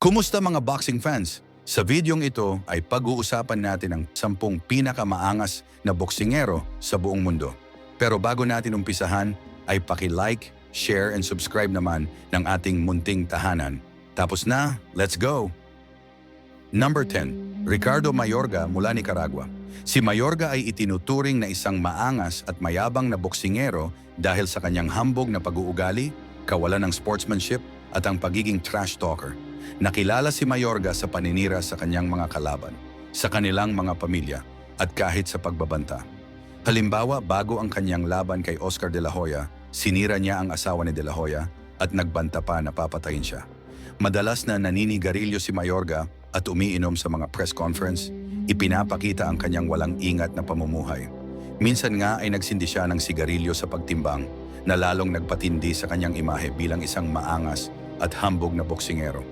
Kumusta mga boxing fans? Sa videong ito ay pag-uusapan natin ang 10 pinakamaangas na boksingero sa buong mundo. Pero bago natin umpisahan ay paki-like, share and subscribe naman ng ating munting tahanan. Tapos na, let's go! Number 10, Ricardo Mayorga mula Nicaragua. Si Mayorga ay itinuturing na isang maangas at mayabang na boksingero dahil sa kanyang hambog na pag-uugali, kawalan ng sportsmanship at ang pagiging trash talker. Nakilala si Mayorga sa paninira sa kanyang mga kalaban, sa kanilang mga pamilya, at kahit sa pagbabanta. Halimbawa, bago ang kanyang laban kay Oscar de la Hoya, sinira niya ang asawa ni de la Hoya at nagbanta pa na papatayin siya. Madalas na naninigarilyo si Mayorga at umiinom sa mga press conference, ipinapakita ang kanyang walang ingat na pamumuhay. Minsan nga ay nagsindi siya ng sigarilyo sa pagtimbang na lalong nagpatindi sa kanyang imahe bilang isang maangas at hambog na boksingero.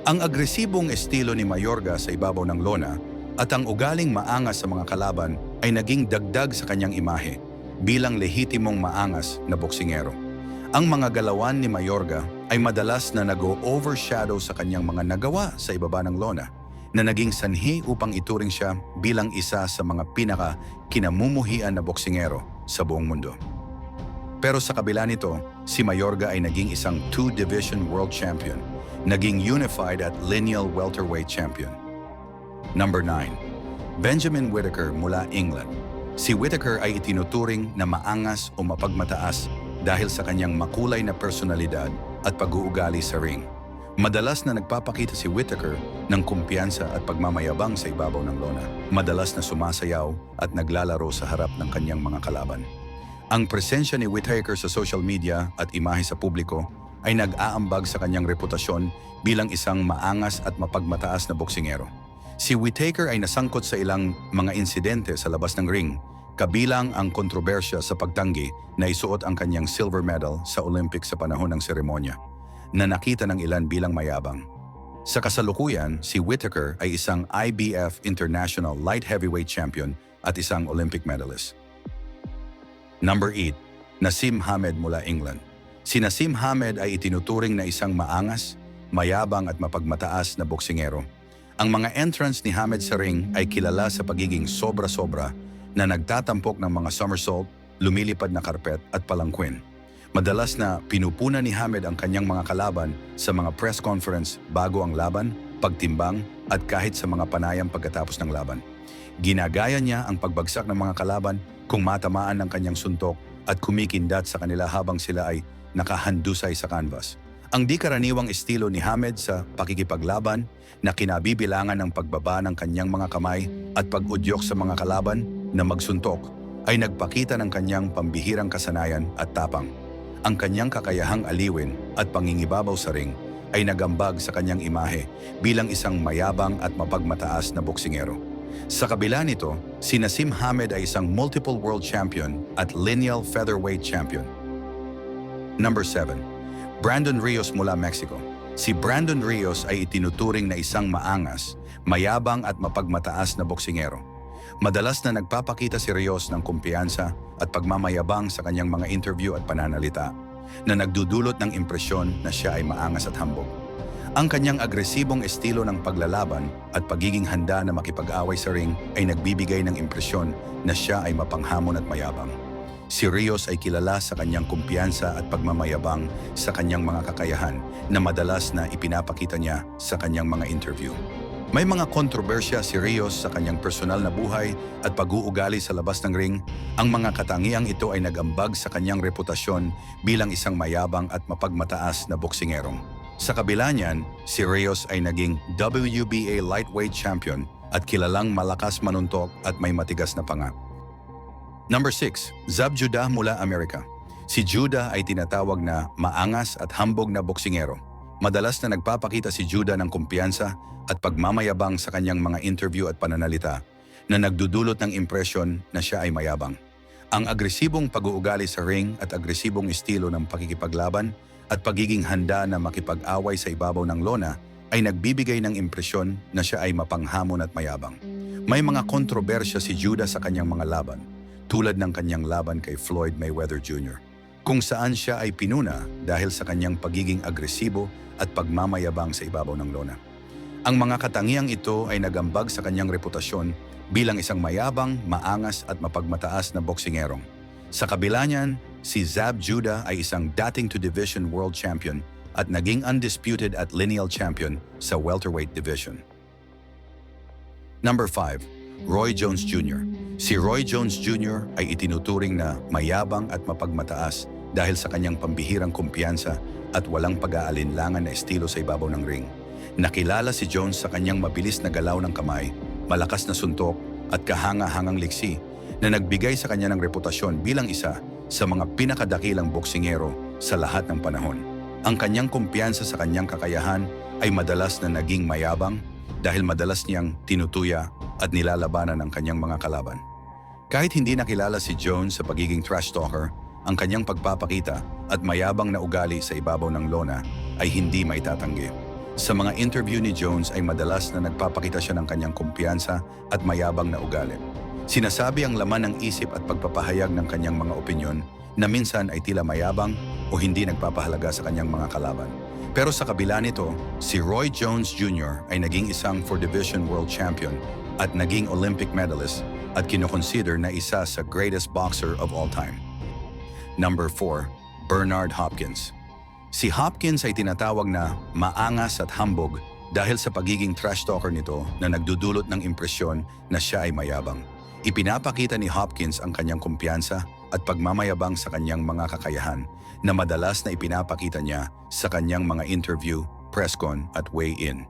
Ang agresibong estilo ni Mayorga sa ibabaw ng lona at ang ugaling maangas sa mga kalaban ay naging dagdag sa kanyang imahe bilang lehitimong maangas na boksingero. Ang mga galawan ni Mayorga ay madalas na nag-overshadow sa kanyang mga nagawa sa ibaba ng lona na naging sanhi upang ituring siya bilang isa sa mga pinaka-kinamumuhian na boksingero sa buong mundo. Pero sa kabila nito, si Mayorga ay naging isang 2-division world champion, naging unified at lineal welterweight champion. Number 9, Benjamin Whittaker mula England. Si Whittaker ay itinuturing na maangas o mapagmataas dahil sa kanyang makulay na personalidad at pag-uugali sa ring. Madalas na nagpapakita si Whittaker ng kumpiyansa at pagmamayabang sa ibabaw ng lona. Madalas na sumasayaw at naglalaro sa harap ng kanyang mga kalaban. Ang presensya ni Whittaker sa social media at imahe sa publiko ay nag-aambag sa kanyang reputasyon bilang isang maangas at mapagmataas na boksingero. Si Whittaker ay nasangkot sa ilang mga insidente sa labas ng ring, kabilang ang kontrobersya sa pagtanggi na isuot ang kanyang silver medal sa Olympics sa panahon ng seremonya, na nakita ng ilan bilang mayabang. Sa kasalukuyan, si Whittaker ay isang IBF International Light Heavyweight Champion at isang Olympic medalist. Number 8, Naseem Hamed mula England. Si Naseem Hamed ay itinuturing na isang maangas, mayabang at mapagmataas na boksingero. Ang mga entrance ni Hamed sa ring ay kilala sa pagiging sobra-sobra na nagtatampok ng mga somersault, lumilipad na karpet at palangkwin. Madalas na pinupunan ni Hamed ang kanyang mga kalaban sa mga press conference bago ang laban, pagtimbang at kahit sa mga panayam pagkatapos ng laban. Ginagaya niya ang pagbagsak ng mga kalaban kung matamaan ng kanyang suntok at kumikindat sa kanila habang sila ay nakahandusay sa canvas. Ang di-karaniwang estilo ni Hamed sa pakikipaglaban na kinabibilangan ng pagbaba ng kanyang mga kamay at pag-udyok sa mga kalaban na magsuntok ay nagpakita ng kanyang pambihirang kasanayan at tapang. Ang kanyang kakayahang aliwin at pangingibabaw sa ring ay nagambag sa kanyang imahe bilang isang mayabang at mapagmataas na boksingero. Sa kabila nito, si Naseem Hamed ay isang multiple world champion at lineal featherweight champion. Number 7, Brandon Rios mula Mexico. Si Brandon Rios ay itinuturing na isang maangas, mayabang at mapagmataas na boksingero. Madalas na nagpapakita si Rios ng kumpiyansa at pagmamayabang sa kanyang mga interview at pananalita na nagdudulot ng impresyon na siya ay maangas at hambog. Ang kanyang agresibong estilo ng paglalaban at pagiging handa na makipag-away sa ring ay nagbibigay ng impresyon na siya ay mapanghamon at mayabang. Si Rios ay kilala sa kanyang kumpiyansa at pagmamayabang sa kanyang mga kakayahan na madalas na ipinapakita niya sa kanyang mga interview. May mga kontrobersya si Rios sa kanyang personal na buhay at pag-uugali sa labas ng ring. Ang mga katangiang ito ay nag-ambag sa kanyang reputasyon bilang isang mayabang at mapagmataas na boksingerong. Sa kabila niyan, si Rios ay naging WBA lightweight champion at kilalang malakas manuntok at may matigas na panga. Number 6, Zab Judah mula Amerika. Si Judah ay tinatawag na maangas at hambog na boksingero. Madalas na nagpapakita si Judah ng kumpiyansa at pagmamayabang sa kanyang mga interview at pananalita na nagdudulot ng impresyon na siya ay mayabang. Ang agresibong pag-uugali sa ring at agresibong estilo ng pakikipaglaban at pagiging handa na makipag-away sa ibabaw ng lona ay nagbibigay ng impresyon na siya ay mapanghamon at mayabang. May mga kontrobersya si Judah sa kanyang mga laban, tulad ng kanyang laban kay Floyd Mayweather Jr., kung saan siya ay pinuna dahil sa kanyang pagiging agresibo at pagmamayabang sa ibabaw ng lona. Ang mga katangiang ito ay nagambag sa kanyang reputasyon bilang isang mayabang, maangas at mapagmataas na boksingerong. Sa kabila niyan, si Zab Judah ay isang dating two-division world champion at naging undisputed at lineal champion sa welterweight division. Number 5. Roy Jones Jr. Si Roy Jones Jr. ay itinuturing na mayabang at mapagmataas dahil sa kanyang pambihirang kumpiyansa at walang pag-aalinlangan na estilo sa ibabaw ng ring. Nakilala si Jones sa kanyang mabilis na galaw ng kamay, malakas na suntok at kahanga-hangang liksi na nagbigay sa kanya ng reputasyon bilang isa sa mga pinakadakilang boksingero sa lahat ng panahon. Ang kanyang kumpiyansa sa kanyang kakayahan ay madalas na naging mayabang dahil madalas niyang tinutuya at nilalabanan ang kanyang mga kalaban. Kahit hindi nakilala si Jones sa pagiging trash talker, ang kanyang pagpapakita at mayabang na ugali sa ibabaw ng lona ay hindi maitatanggi. Sa mga interview ni Jones ay madalas na nagpapakita siya ng kanyang kumpiyansa at mayabang na ugali. Sinasabi ang laman ng isip at pagpapahayag ng kanyang mga opinyon na minsan ay tila mayabang o hindi nagpapahalaga sa kanyang mga kalaban. Pero sa kabila nito, si Roy Jones Jr. ay naging isang 4-division world champion at naging Olympic medalist at kinoconsider na isa sa greatest boxer of all time. Number 4. Bernard Hopkins. Si Hopkins ay tinatawag na maangas at hambog dahil sa pagiging trash talker nito na nagdudulot ng impresyon na siya ay mayabang. Ipinapakita ni Hopkins ang kanyang kumpiyansa at pagmamayabang sa kanyang mga kakayahan na madalas na ipinapakita niya sa kanyang mga interview, press con at weigh-in.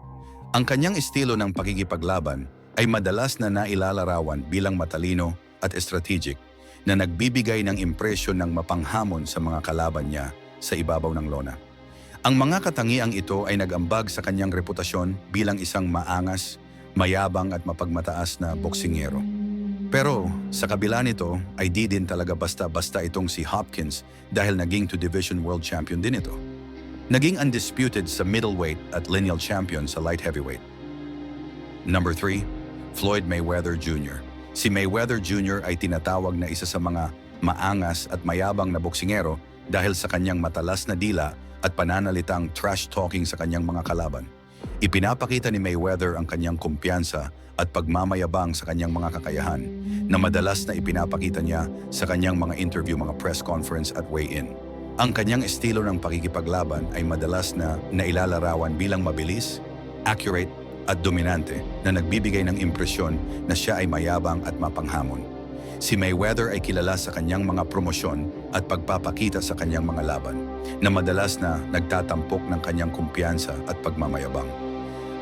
Ang kanyang estilo ng pakikipaglaban ay madalas na nailalarawan bilang matalino at strategic na nagbibigay ng impresyon ng mapanghamon sa mga kalaban niya sa ibabaw ng lona. Ang mga katangiang ito ay nag-ambag sa kanyang reputasyon bilang isang maangas, mayabang at mapagmataas na boksingero. Pero sa kabila nito ay di din talaga basta-basta itong si Hopkins dahil naging two-division world champion din ito. Naging undisputed sa middleweight at lineal champion sa light heavyweight. Number 3. Floyd Mayweather Jr. Si Mayweather Jr. ay tinatawag na isa sa mga maangas at mayabang na boksingero dahil sa kanyang matalas na dila at pananalitang trash talking sa kanyang mga kalaban. Ipinapakita ni Mayweather ang kanyang kumpiyansa at pagmamayabang sa kanyang mga kakayahan na madalas na ipinapakita niya sa kanyang mga interview, mga press conference at weigh-in. Ang kanyang estilo ng pakikipaglaban ay madalas na nailalarawan bilang mabilis, accurate at dominante na nagbibigay ng impresyon na siya ay mayabang at mapanghamon. Si Mayweather ay kilala sa kanyang mga promosyon at pagpapakita sa kanyang mga laban na madalas na nagtatampok ng kanyang kumpiyansa at pagmamayabang.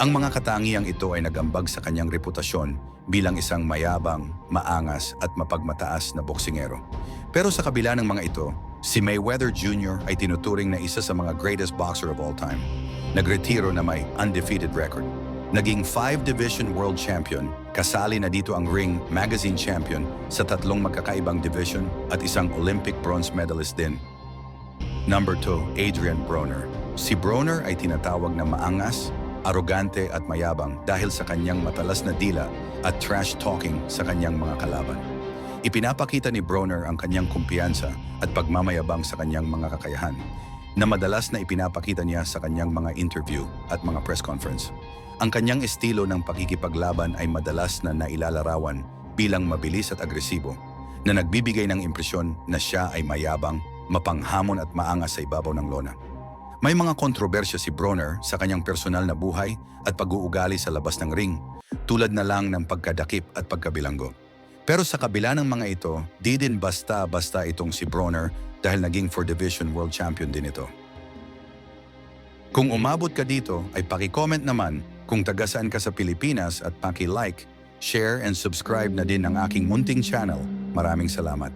Ang mga katangiang ito ay nagambag sa kanyang reputasyon bilang isang mayabang, maangas at mapagmataas na boksingero. Pero sa kabila ng mga ito, si Mayweather Jr. ay tinuturing na isa sa mga greatest boxer of all time. Nagretiro na may undefeated record. Naging 5-division world champion, kasali na dito ang Ring Magazine champion sa 3 magkakaibang division at isang Olympic bronze medalist din. Number 2, Adrian Broner. Si Broner ay tinatawag na maangas, arogante at mayabang dahil sa kanyang matalas na dila at trash talking sa kanyang mga kalaban. Ipinapakita ni Broner ang kanyang kumpiyansa at pagmamayabang sa kanyang mga kakayahan na madalas na ipinapakita niya sa kanyang mga interview at mga press conference. Ang kanyang estilo ng pakikipaglaban ay madalas na nailalarawan bilang mabilis at agresibo na nagbibigay ng impresyon na siya ay mayabang, mapanghamon at maangas sa ibabaw ng lona. May mga kontrobersya si Broner sa kanyang personal na buhay at pag-uugali sa labas ng ring, tulad na lang ng pagkadakip at pagkabilanggo. Pero sa kabila ng mga ito, di din basta-basta itong si Broner dahil naging 4-division world champion din ito. Kung umabot ka dito ay paki-comment naman kung taga-saan ka sa Pilipinas at paki-like, share and subscribe na din ang aking munting channel. Maraming salamat.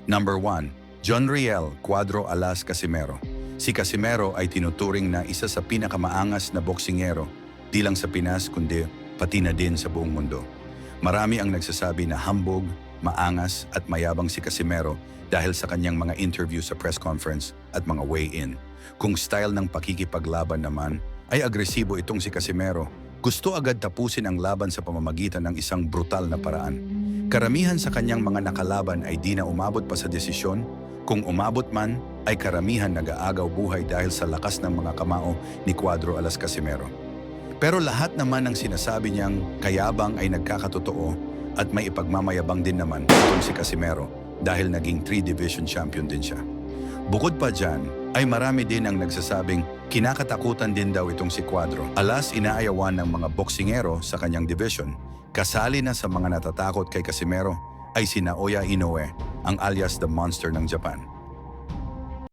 Number 1. John Riel Cuadro Alas Casimero. Si Casimero ay tinuturing na isa sa pinakamaangas na boksingero di lang sa Pinas kundi pati na din sa buong mundo. Marami ang nagsasabi na hambog, maangas at mayabang si Casimero dahil sa kanyang mga interview sa press conference at mga weigh-in. Kung style ng pakikipaglaban naman ay agresibo itong si Casimero. Gusto agad tapusin ang laban sa pamamagitan ng isang brutal na paraan. Karamihan sa kanyang mga nakalaban ay di na umabot pa sa desisyon. Kung umabot man, ay karamihan nag-aagaw buhay dahil sa lakas ng mga kamao ni Cuadro Alas Casimero. Pero lahat naman ng sinasabi niyang kayabang ay nagkakatotoo at may ipagmamayabang din naman itong si Casimero dahil naging 3-division champion din siya. Bukod pa dyan, ay marami din ang nagsasabing kinakatakutan din daw itong si Cuadro. Alas inaayawan ng mga boksingero sa kanyang division. Kasali na sa mga natatakot kay Casimero ay si Naoya Inoue, ang alias The Monster ng Japan.